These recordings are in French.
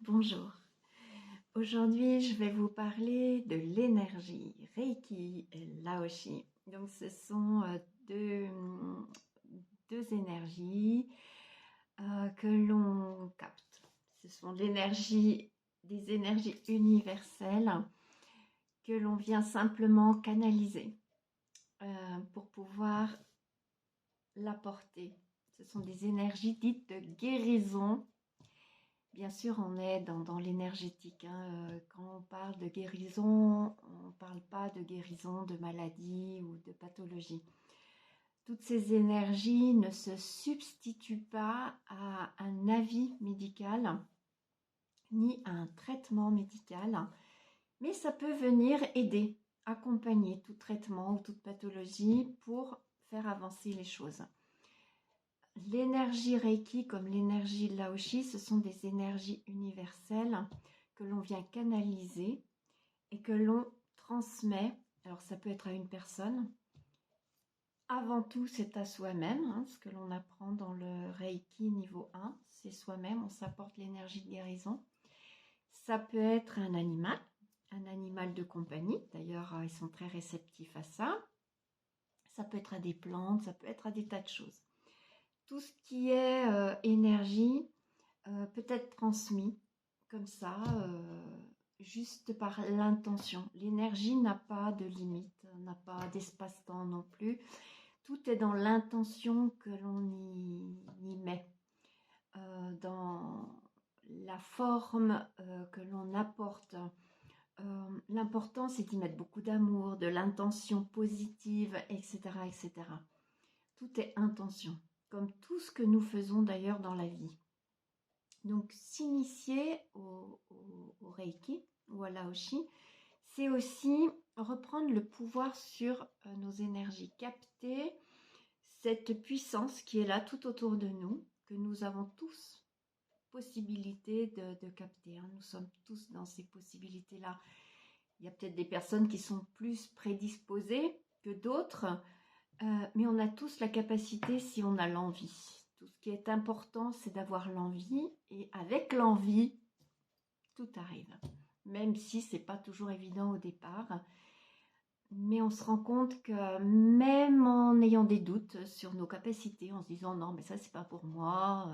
Bonjour. Aujourd'hui, je vais vous parler de l'énergie Reiki et Laoshi. Donc, ce sont deux énergies que l'on capte. Ce sont des énergies universelles que l'on vient simplement canaliser pour pouvoir l'apporter. Ce sont des énergies dites de guérison. Bien sûr, on est dans l'énergétique, hein. Quand on parle de guérison, on ne parle pas de guérison de maladie ou de pathologie. Toutes ces énergies ne se substituent pas à un avis médical ni à un traitement médical, mais ça peut venir aider, accompagner tout traitement ou toute pathologie pour faire avancer les choses. L'énergie Reiki comme l'énergie Laoshi, ce sont des énergies universelles que l'on vient canaliser et que l'on transmet. Alors ça peut être à une personne. Avant tout, c'est à soi-même. Ce que l'on apprend dans le Reiki niveau 1, c'est soi-même. On s'apporte l'énergie de guérison. Ça peut être un animal de compagnie. D'ailleurs, ils sont très réceptifs à ça. Ça peut être à des plantes, ça peut être à des tas de choses. Tout ce qui est énergie peut être transmis comme ça, juste par l'intention. L'énergie n'a pas de limite, n'a pas d'espace-temps non plus. Tout est dans l'intention que l'on y met, dans la forme que l'on apporte. L'important, c'est d'y mettre beaucoup d'amour, de l'intention positive, etc., etc. Tout est intention, comme tout ce que nous faisons d'ailleurs dans la vie. Donc, s'initier au Reiki ou à Laoshi, c'est aussi reprendre le pouvoir sur nos énergies, capter cette puissance qui est là tout autour de nous, que nous avons tous possibilité de capter. Nous sommes tous dans ces possibilités-là. Il y a peut-être des personnes qui sont plus prédisposées que d'autres, mais on a tous la capacité si on a l'envie. Tout ce qui est important, c'est d'avoir l'envie. Et avec l'envie, tout arrive. Même si ce n'est pas toujours évident au départ. Mais on se rend compte que même en ayant des doutes sur nos capacités, en se disant non, mais ça, c'est pas pour moi.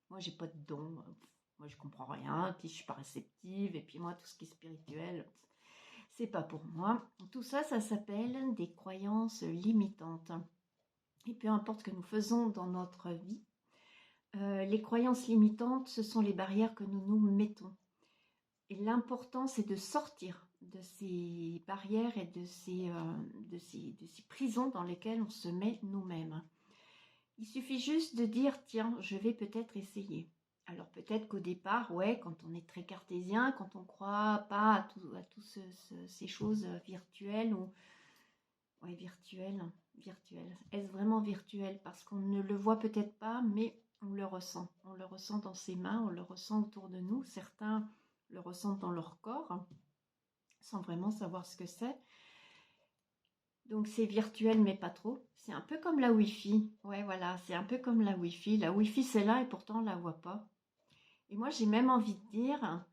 Moi, j'ai pas de don. Moi, je comprends rien. Puis, je suis pas réceptive. Et puis, moi, tout ce qui est spirituel, c'est pas pour moi. Tout ça, ça s'appelle des croyances limitantes. Et peu importe ce que nous faisons dans notre vie, les croyances limitantes, ce sont les barrières que nous nous mettons. Et l'important, c'est de sortir de ces barrières et de ces prisons dans lesquelles on se met nous-mêmes. Il suffit juste de dire, tiens, je vais peut-être essayer. Alors peut-être qu'au départ, ouais, quand on est très cartésien, quand on ne croit pas à toutes ces choses virtuelles ou ouais, virtuel. Est-ce vraiment virtuel? Parce qu'on ne le voit peut-être pas, mais on le ressent. On le ressent dans ses mains, on le ressent autour de nous. Certains le ressentent dans leur corps, sans vraiment savoir ce que c'est. Donc c'est virtuel, mais pas trop. C'est un peu comme la Wi-Fi. Ouais, voilà, c'est un peu comme la Wi-Fi. La Wi-Fi, c'est là et pourtant on ne la voit pas. Et moi, j'ai même envie de dire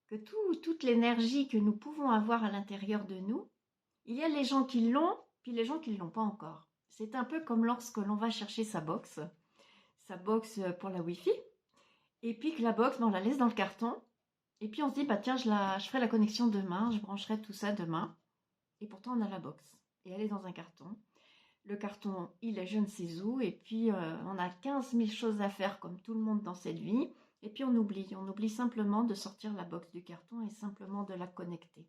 que toute l'énergie que nous pouvons avoir à l'intérieur de nous, il y a les gens qui l'ont, puis les gens qui ne l'ont pas encore. C'est un peu comme lorsque l'on va chercher sa box pour la Wi-Fi, et puis que la box, on la laisse dans le carton, et puis on se dit, bah tiens, je ferai la connexion demain, je brancherai tout ça demain, et pourtant on a la box, et elle est dans un carton. Le carton, il est je ne sais où, et puis on a 15 000 choses à faire comme tout le monde dans cette vie, et puis on oublie simplement de sortir la box du carton et simplement de la connecter.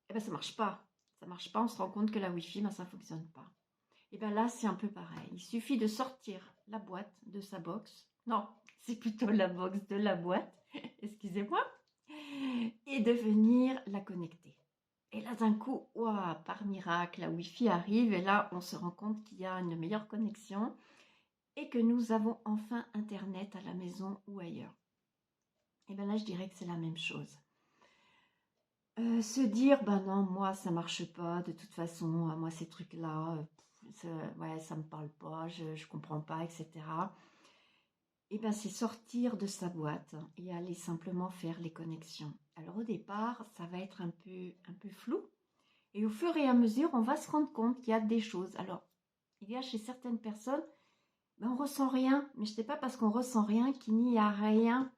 Eh bien ça marche pas. Ça marche pas, on se rend compte que la Wi-Fi, ben, ça ne fonctionne pas. Et bien là, c'est un peu pareil. Il suffit de sortir la boîte de sa box. Non, c'est plutôt la box de la boîte, excusez-moi, et de venir la connecter. Et là, d'un coup, ouah, par miracle, la Wi-Fi arrive et là, on se rend compte qu'il y a une meilleure connexion et que nous avons enfin Internet à la maison ou ailleurs. Et bien là, je dirais que c'est la même chose. Se dire, ben non, moi ça marche pas, de toute façon, moi ces trucs-là, ouais, ça me parle pas, je comprends pas, etc. Et ben c'est sortir de sa boîte et aller simplement faire les connexions. Alors au départ, ça va être un peu flou. Et au fur et à mesure, on va se rendre compte qu'il y a des choses. Alors, il y a chez certaines personnes, ben on ressent rien. Mais ce n'est pas parce qu'on ressent rien qu'il n'y a rien.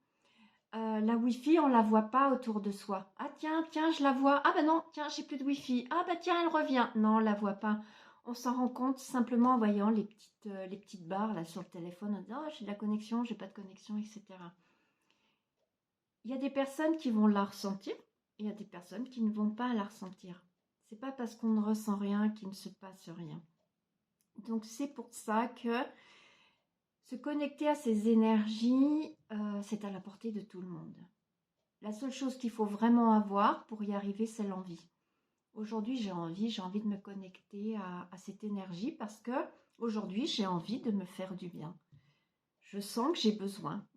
La Wi-Fi, on la voit pas autour de soi. Ah tiens, tiens, je la vois. Ah ben non, tiens, j'ai plus de Wi-Fi. Ah ben tiens, elle revient. Non, on la voit pas. On s'en rend compte simplement en voyant les petites barres là sur le téléphone. On dit, oh, j'ai de la connexion, j'ai pas de connexion, etc. Il y a des personnes qui vont la ressentir et il y a des personnes qui ne vont pas la ressentir. C'est pas parce qu'on ne ressent rien qu'il ne se passe rien. Donc c'est pour ça que se connecter à ces énergies, c'est à la portée de tout le monde. La seule chose qu'il faut vraiment avoir pour y arriver, c'est l'envie. Aujourd'hui, j'ai envie de me connecter à cette énergie parce que aujourd'hui, j'ai envie de me faire du bien. Je sens que j'ai besoin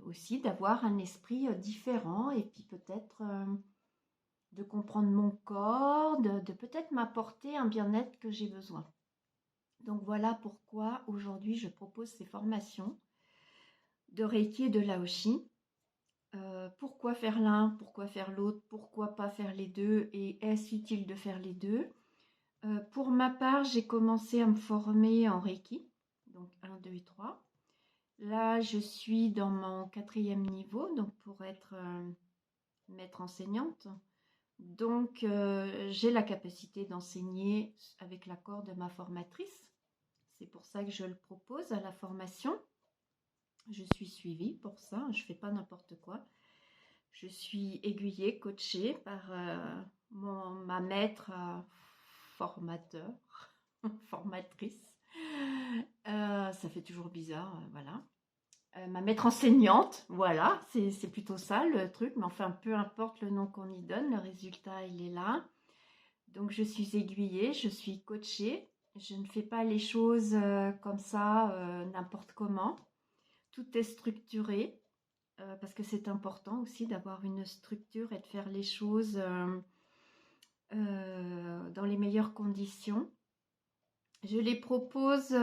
aussi d'avoir un esprit différent et puis peut-être de comprendre mon corps, de peut-être m'apporter un bien-être que j'ai besoin. Donc voilà pourquoi aujourd'hui je propose ces formations de Reiki et de Laoshi. Pourquoi faire l'un, pourquoi faire l'autre, pourquoi pas faire les deux et est-ce utile de faire les deux? Pour ma part, j'ai commencé à me former en Reiki, donc 1, 2 et 3. Là, je suis dans mon 4e niveau, donc pour être maître enseignante. Donc, j'ai la capacité d'enseigner avec l'accord de ma formatrice. C'est pour ça que je le propose à la formation. Je suis suivie pour ça, je ne fais pas n'importe quoi. Je suis aiguillée, coachée par ma maître formateur, formatrice. Ça fait toujours bizarre, voilà. Ma maître enseignante, voilà, c'est plutôt ça le truc, mais enfin, peu importe le nom qu'on y donne, le résultat, il est là. Donc, je suis aiguillée, je suis coachée. Je ne fais pas les choses comme ça, n'importe comment. Tout est structuré, parce que c'est important aussi d'avoir une structure et de faire les choses dans les meilleures conditions. Je les propose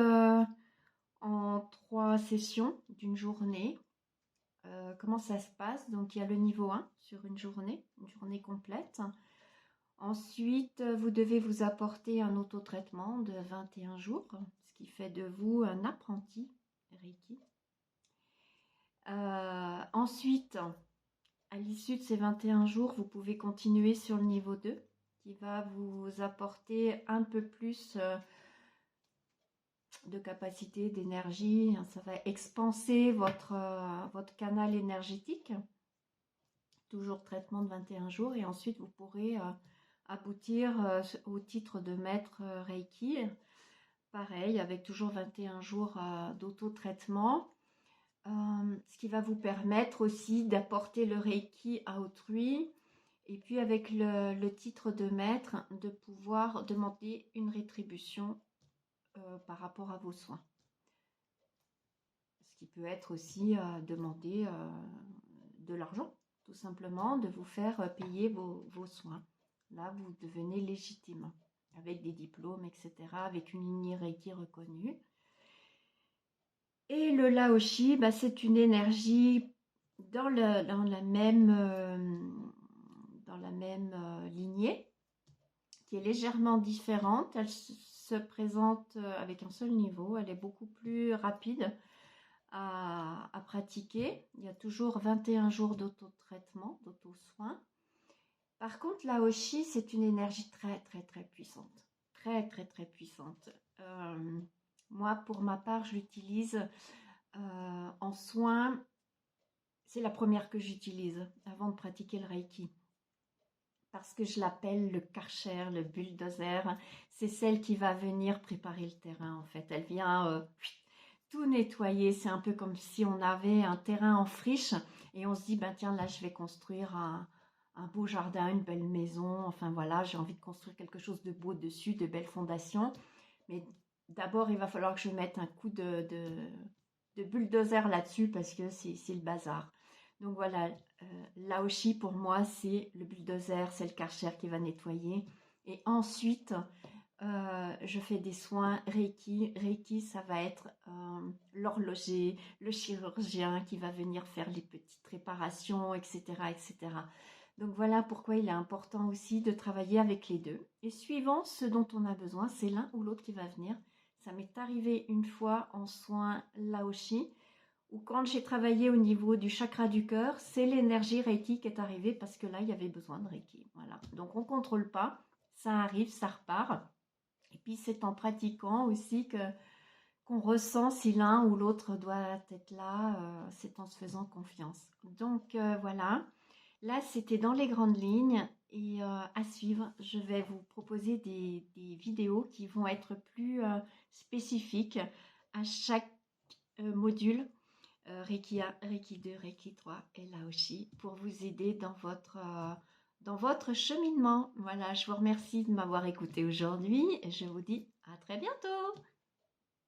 en 3 sessions d'une journée. Comment ça se passe? Donc, il y a le niveau 1 sur une journée complète. Ensuite, vous devez vous apporter un autotraitement de 21 jours, ce qui fait de vous un apprenti Reiki. Ensuite, à l'issue de ces 21 jours, vous pouvez continuer sur le niveau 2, qui va vous apporter un peu plus de capacité, d'énergie. Ça va expanser votre canal énergétique. Toujours traitement de 21 jours. Et ensuite, vous pourrez aboutir au titre de maître Reiki. Pareil, avec toujours 21 jours d'auto-traitement. Ce qui va vous permettre aussi d'apporter le Reiki à autrui. Et puis avec le titre de maître, de pouvoir demander une rétribution par rapport à vos soins. Ce qui peut être aussi demander de l'argent, tout simplement, de vous faire payer vos soins. Là, vous devenez légitime, avec des diplômes, etc., avec une lignée Reiki reconnue. Et le Laoshi, bah, c'est une énergie dans la même lignée, qui est légèrement différente. Elle se présente avec un seul niveau. Elle est beaucoup plus rapide à pratiquer. Il y a toujours 21 jours d'auto-traitement, d'auto-soin. Par contre, Laoshi, c'est une énergie très, très, très puissante. Très, très, très puissante. Moi, pour ma part, je l'utilise en soins. C'est la première que j'utilise avant de pratiquer le Reiki. Parce que je l'appelle le Karcher, le bulldozer. C'est celle qui va venir préparer le terrain, en fait. Elle vient tout nettoyer. C'est un peu comme si on avait un terrain en friche et on se dit, ben tiens, là, je vais construire un beau jardin, une belle maison. Enfin, voilà, j'ai envie de construire quelque chose de beau dessus, de belles fondations. Mais d'abord, il va falloir que je mette un coup de bulldozer là-dessus parce que c'est le bazar. Donc voilà, Laoshi pour moi c'est le bulldozer, c'est le Karcher qui va nettoyer. Et ensuite, je fais des soins Reiki. Reiki, ça va être l'horloger, le chirurgien qui va venir faire les petites réparations, etc., etc. Donc voilà pourquoi il est important aussi de travailler avec les deux. Et suivant ce dont on a besoin, c'est l'un ou l'autre qui va venir. Ça m'est arrivé une fois en soins Laoshi, où quand j'ai travaillé au niveau du chakra du cœur, c'est l'énergie Reiki qui est arrivée parce que là, il y avait besoin de Reiki. Voilà. Donc on ne contrôle pas, ça arrive, ça repart. Et puis c'est en pratiquant aussi que qu'on ressent si l'un ou l'autre doit être là, c'est en se faisant confiance. Donc voilà, là c'était dans les grandes lignes et à suivre, je vais vous proposer des vidéos qui vont être plus spécifiques à chaque module, Reiki 1, Reiki 2, Reiki 3 et Laoshi pour vous aider dans votre cheminement. Voilà, je vous remercie de m'avoir écouté aujourd'hui et je vous dis à très bientôt.